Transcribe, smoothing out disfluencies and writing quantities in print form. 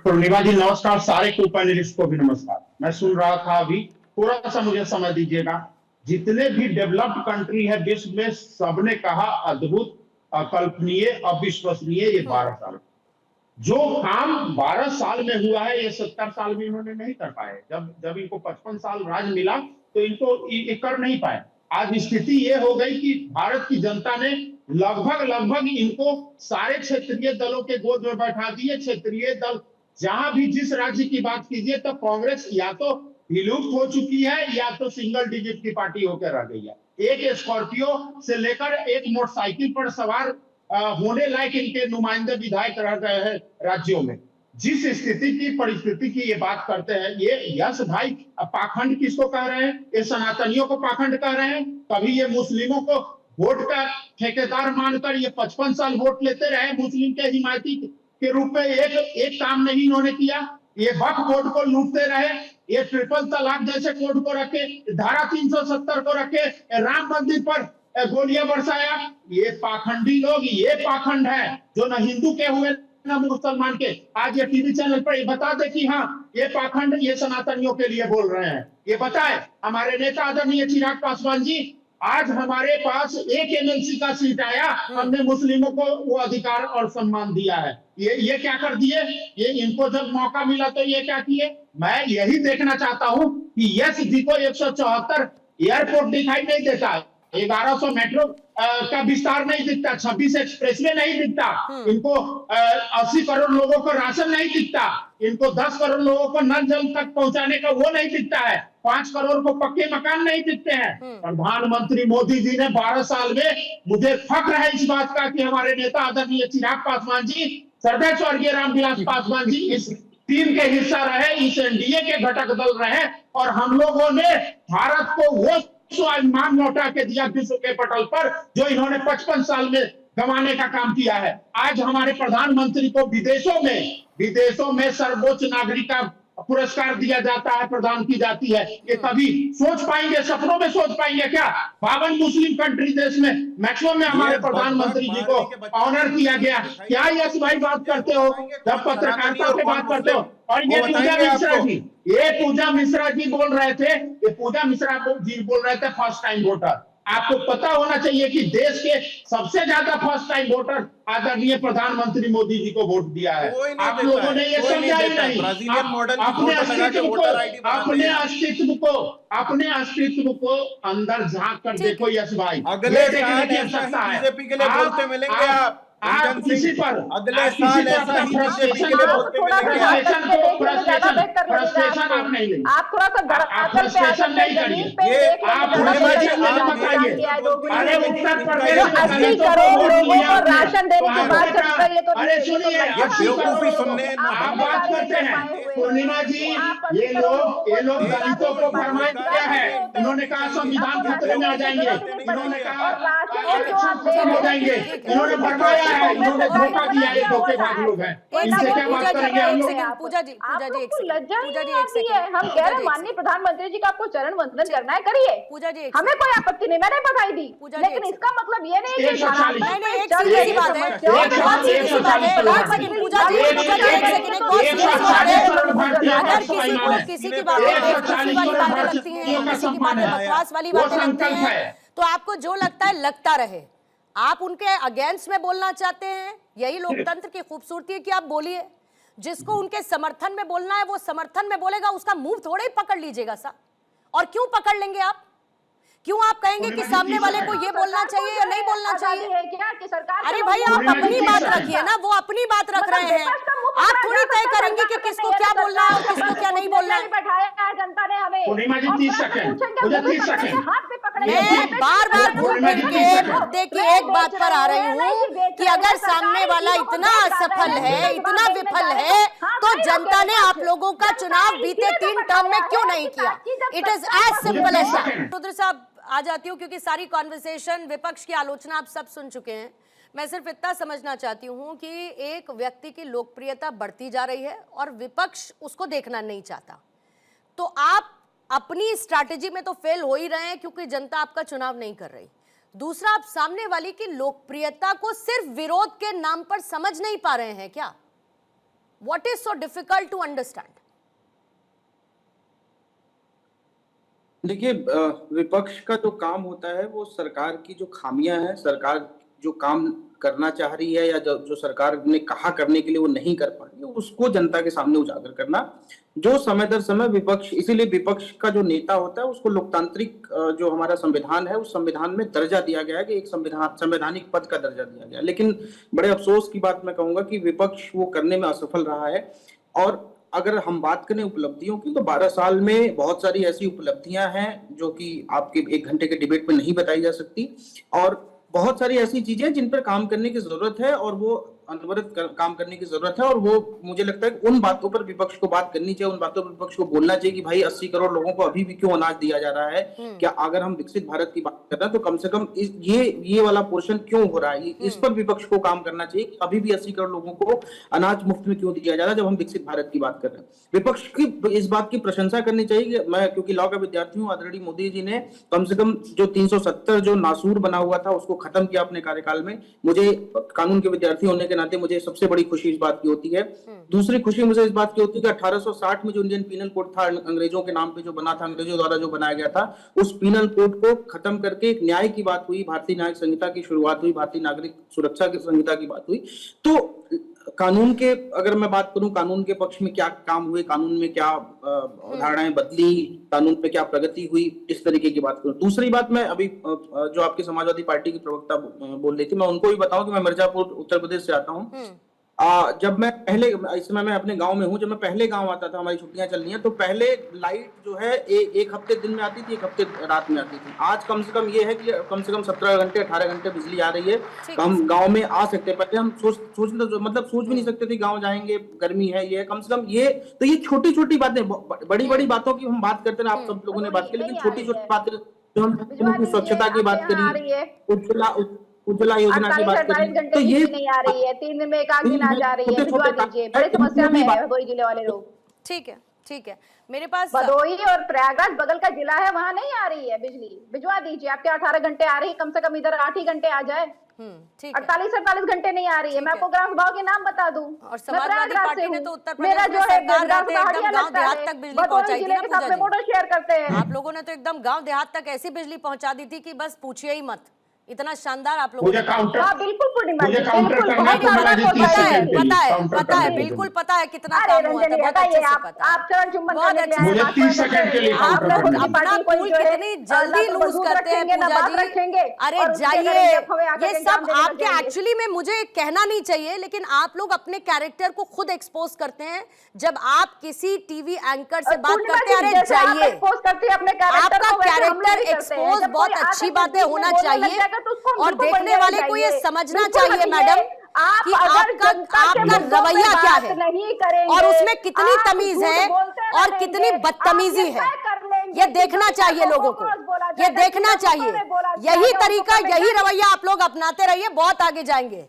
पूर्णिमा जी नमस्कार, सारे को पैनलिस्ट को भी नमस्कार। मैं सुन रहा था अभी, थोड़ा सा मुझे समय दीजिएगा। जितने भी डेवलप्ड कंट्री है विश्व में, सबने कहा अद्भुत, अकल्पनीय, अविश्वसनीय ये 12 साल। जो काम 12 साल में हुआ है, ये 70 साल में इन्होंने नहीं कर पाए। जब जब इनको 55 साल राज मिला तो इनको ये कर नहीं पाए। आज स्थिति ये हो गई कि भारत की जनता ने लगभग लगभग इनको सारे क्षेत्रीय दलों के गोद में बैठा दिए। क्षेत्रीय दल जहां भी जिस राज्य की बात कीजिए तो कांग्रेस या तो विलुप्त हो चुकी है या तो सिंगल डिजिट की पार्टी होकर रह गई है। एक स्कॉर्पियो से लेकर एक मोटरसाइकिल पर सवार होने लायक इनके नुमाइंदे विधायक रह गए हैं राज्यों में। जिस स्थिति की परिस्थिति की ये बात करते हैं, ये यश भाई पाखंड किसको कह रहे हैं? ये सनातनियों को पाखंड कह रहे हैं। कभी ये मुस्लिमों को वोट का ठेकेदार मानकर ये 55 साल वोट लेते रहे, मुस्लिम के हिमायती के रूप में एक काम नहीं इन्होंने किया। ये वक्फ बोर्ड को लूटते रहे, ये ट्रिपल तलाक जैसे कोड को रखे, धारा 370 को रखे, राम मंदिर पर गोलियां बरसाया। ये पाखंडी लोग, ये पाखंड है जो न हिंदू के हुए न मुसलमान के। आज ये टीवी चैनल पर ये बता दे कि हाँ ये पाखंड ये सनातनियों के लिए बोल रहे हैं। ये बताए हमारे नेता आदरणीय चिराग पासवान जी, आज हमारे पास एक एमएलसी का सीट आया, हमने मुस्लिमों को वो अधिकार और सम्मान दिया है। ये क्या कर दिए? ये इनको जब मौका मिला तो ये क्या किए? मैं यही देखना चाहता हूं कि यस जी को 174 एयरपोर्ट दिखाई नहीं देता, 1100 मेट्रो का विस्तार नहीं दिखता, 26 एक्सप्रेसवे नहीं दिखता, इनको 80 करोड़ लोगों को राशन नहीं दिखता, इनको 10 करोड़ लोगों को नल जल तक पहुंचाने का वो नहीं दिखता है, 5 करोड़ को पक्के मकान नहीं दिखते हैं। प्रधानमंत्री मोदी जी ने 12 साल में, मुझे फख्र है इस बात का कि हमारे नेता आदरणीय चिराग पासवान जी, सरदार स्वर्गीय रामविलास पासवान जी इस टीम के हिस्सा रहे, इस एनडीए के घटक दल रहे और हम लोगों ने भारत को वो स्वाभिमान लौटा के दिया विश्व के पटल पर जो इन्होंने 55 साल में गंवाने का काम किया है। आज हमारे प्रधानमंत्री को विदेशों में सर्वोच्च नागरिक का पुरस्कार दिया जाता है, प्रदान की जाती है। ये कभी सोच पाएंगे, सपनों में सोच पाएंगे क्या? 52 मुस्लिम कंट्री देश में मैक्सिमम में हमारे प्रधानमंत्री जी को ऑनर किया गया। क्या यश भाई बात करते हो जब पत्रकारिता से बात करते हो? और ये पूजा मिश्रा जी बोल रहे थे, ये पूजा मिश्रा जी बोल रहे थे फर्स्ट टाइम वोटर। आपको पता होना चाहिए कि देश के सबसे ज्यादा फर्स्ट टाइम वोटर आदरणीय प्रधानमंत्री मोदी जी को वोट दिया है। आप लोगों ने ये समझा ही नहीं। अपने अस्तित्व को अंदर झांक कर देखो यश भाई। अगले साल बीजेपी के लिए बोलते मिलेंगे आप किसी पर अगले साल ऐसा ही बीजेपी के लिए बोलते मिलेंगे। फ्रस्ट्रेशन आप नहीं लेंगे, आप थोड़ा सा फ्रस्ट्रेशन नहीं करिए। आप बताइए, अरे उत्तर प्रदेश 80 करोड़ लोगों को राशन देने की बात करते हैं, ये तो अरे सुनिए, बेवकूफी सुनने आप बात करते हैं पूर्णिमा जी, ये लोग दलितों को फरमाया गया है, इन्होंने कहा संविधान खतरे में आ जाएंगे, इन्होंने कहा आरक्षण खत्म हो जाएंगे, इन्होंने फरमाया है, इन्होंने धोखा दिया। ये धोखेबाज लोग हैं, इनसे क्या बात करेंगे हम लोग? पूजा जी लज्जा नहीं है। हम कह रहे माननीय प्रधानमंत्री जी का आपको चरण वंदन करना है, करिए। पूजा जी हमें कोई आपत्ति नहीं, मैंने बधाई दी, लेकिन इसका मतलब ये नहीं कि किसी की बातें लगती हैं, किसी की बातें बकवास वाली बातें लगती हैं, तो आपको जो लगता है लगता रहे। आप उनके अगेंस्ट में बोलना चाहते हैं, यही लोकतंत्र की खूबसूरती है कि आप बोलिए। जिसको उनके समर्थन में बोलना है वो समर्थन में बोलेगा, उसका मुंह थोड़े ही पकड़ लीजिएगा साहब। और क्यों पकड़ लेंगे आप? क्यों आप कहेंगे कि सामने वाले को ये बोलना चाहिए या नहीं बोलना चाहिए? अरे भाई आप अपनी बात रखिए ना, वो अपनी बात रख रहे हैं, आप थोड़ी तय करेंगे कि किसको क्या बोलना है और किसको क्या नहीं बोलना है। जनता ने हमें मैं बार बार घूम फिर के मुद्दे की एक बात पर आ रही हूँ कि अगर सामने वाला इतना असफल है, इतना विफल है, तो जनता ने आप लोगों का चुनाव बीते 3 टर्म में क्यों नहीं किया? It is as simple as that. Rudra साहब आ जाती हूँ क्योंकि सारी कॉन्वर्सेशन, विपक्ष की आलोचना आप सब सुन चुके हैं। मैं सिर्फ इतना समझना चाहती हूँ कि एक व्यक्ति की लोकप्रियता बढ़ती जा रही है और विपक्ष उसको देखना नहीं चाहता, तो आप अपनी स्ट्रैटेजी में तो फेल हो ही रहे हैं क्योंकि जनता आपका चुनाव नहीं कर रही। दूसरा, आप सामने वाली की लोकप्रियता को सिर्फ विरोध के नाम पर समझ नहीं पा रहे हैं क्या? What is so difficult to understand? देखिए, विपक्ष का जो काम होता है वो सरकार की जो खामियां हैं, सरकार जो काम करना चाह रही है या जो सरकार ने कहा करने के लिए वो नहीं कर पा रही है, उसको जनता के सामने उजागर करना। जो समय दर समय विपक्ष, इसीलिए विपक्ष का जो नेता होता है उसको लोकतांत्रिक जो हमारा संविधान है उस संविधान में दर्जा दिया गया है कि एक संवैधानिक पद का दर्जा दिया गया। लेकिन बड़े अफसोस की बात मैं कहूंगा कि विपक्ष वो करने में असफल रहा है। और अगर हम बात करें उपलब्धियों की, तो 12 साल में बहुत सारी ऐसी उपलब्धियां हैं जो कि आपके 1 घंटे के डिबेट में नहीं बताई जा सकती, और बहुत सारी ऐसी चीजें जिन पर काम करने की जरूरत है और वो अनवरत काम करने की जरूरत है। और वो मुझे लगता है कि उन बातों पर विपक्ष को बात करनी चाहिए, उन बातों पर विपक्ष को बोलना चाहिए कि भाई 80 करोड़ लोगों को अभी भी क्यों अनाज दिया जा रहा है। क्या अगर हम विकसित भारत की बात कर रहे हैं तो कम से कम ये वाला पोर्शन क्यों हो रहा है, इस पर विपक्ष को काम करना चाहिए कि अभी भी 80 करोड़ लोगों को अनाज मुफ्त में क्यों दिया जा रहा है जब हम विकसित भारत की बात कर रहे हैं। विपक्ष की इस बात की प्रशंसा करनी चाहिए कि मैं क्योंकि लॉ का विद्यार्थी हूँ, आदरणीय मोदी जी ने कम से कम जो 370 जो नासूर बना हुआ था उसको खत्म किया अपने कार्यकाल में। मुझे कानून के विद्यार्थी होने के नाते मुझे सबसे बड़ी खुशी इस बात की होती है। दूसरी खुशी मुझे इस बात की होती है कि 1860 में जो इंडियन पीनल कोड था, अंग्रेजों के नाम पे जो बना था, अंग्रेजों द्वारा जो बनाया गया था, उस पीनल कोड को खत्म करके एक न्याय की बात हुई, भारतीय न्यायिक संहिता की शुरुआत हुई, भारतीय नागरिक सुरक्षा की संहिता की बात हुई। तो कानून के, अगर मैं बात करूं कानून के पक्ष में क्या काम हुए, कानून में क्या धारणाएं बदली, कानून पे क्या प्रगति हुई, इस तरीके की बात करूं। दूसरी बात, मैं अभी जो आपकी समाजवादी पार्टी की प्रवक्ता बोल रही थी, मैं उनको भी बताऊं कि मैं मिर्जापुर उत्तर प्रदेश से आता हूं। जब मैं पहले, इस समय मैं अपने गांव में हूं, जब मैं पहले गांव आता था, हमारी छुट्टियां चल रही हैं, तो पहले लाइट जो है एक हफ्ते दिन में आती थी, एक हफ्ते रात में आती थी। आज कम से कम ये है कि कम से कम 17 घंटे 18 घंटे बिजली आ रही है। हम गांव में आ सकते हैं, पहले हम सोच भी नहीं सकते थे गांव जाएंगे, गर्मी है, ये कम से कम ये छोटी छोटी बातें, बड़ी बड़ी बातों की हम बात करते हैं, आप सब लोगों ने बात की, लेकिन छोटी छोटी बातें जो हम स्वच्छता की बात करी, उज्ज्वला योजना की बात करें, तो ये नहीं आ रही है, 3 दिन में एक आध दिन आ जा रही है, भिजवा दीजिए। बड़ी समस्या में है भदोही जिले वाले लोग। ठीक है, ठीक है। मेरे पास भदोही और प्रयागराज बगल का जिला है, वहां नहीं आ रही है बिजली, भिजवा दीजिए। आपके 18 घंटे आ रही है, कम से कम इधर 8 ही घंटे आ जाए। ठीक है। 48-48 घंटे नहीं आ रही है। मैं आपको ग्राम सभाओं के नाम बता दूं, और समाजवादी पार्टी ने तो उत्तर मेरा प्रदेश जो में है सरकार रहते एकदम गांव देहात तक बिजली पहुंचाई थी ना पूजा जी। फोटो शेयर करते हैं आप लोगों ने तो एकदम गांव देहात तक ऐसी बिजली पहुंचा दी थी कि बस पूछिए ही मत, इतना शानदार आप लोगों ने। बिल्कुल पूर्णिमा जी, काउंटर बिल्कुल करना बहुत है, ज्यादा पता है, पता है। पता है, बिल्कुल पता है कितना अरे काम हुआ था, रंजनी बहुत अच्छे से बताइए, पता है। आप चरण चुम्बन बहुत करने अच्छे के लिए मुझे आए, 30 सेकंड के लिए आप काउंटर लोग करना है। अपना अपना कोई कूल जो है, कितनी जल्दी ना तो लूज वजूद करते हैं रखेंगे, ना पूजा बात जी। रखेंगे, अरे और उसके जाइए, करेंगे, अब हमें आकर ये एग्जाम सब देने लग आपके जाएंगे। एक्चुअली में मुझे कहना नहीं चाहिए, लेकिन आप लोग अपने कैरेक्टर को खुद एक्सपोज करते हैं जब आप किसी टीवी एंकर से बात करते हैं। अरे जाइए, आपका कैरेक्टर एक्सपोज बहुत अच्छी बातें होना चाहिए, और देखने वाले को ये समझना चाहिए मैडम कि आपका रवैया क्या है और उसमें कितनी तमीज है और कितनी बदतमीजी है, ये देखना चाहिए लोगों को, ये देखना चाहिए। यही तरीका, यही रवैया आप लोग अपनाते रहिए, बहुत आगे जाएंगे।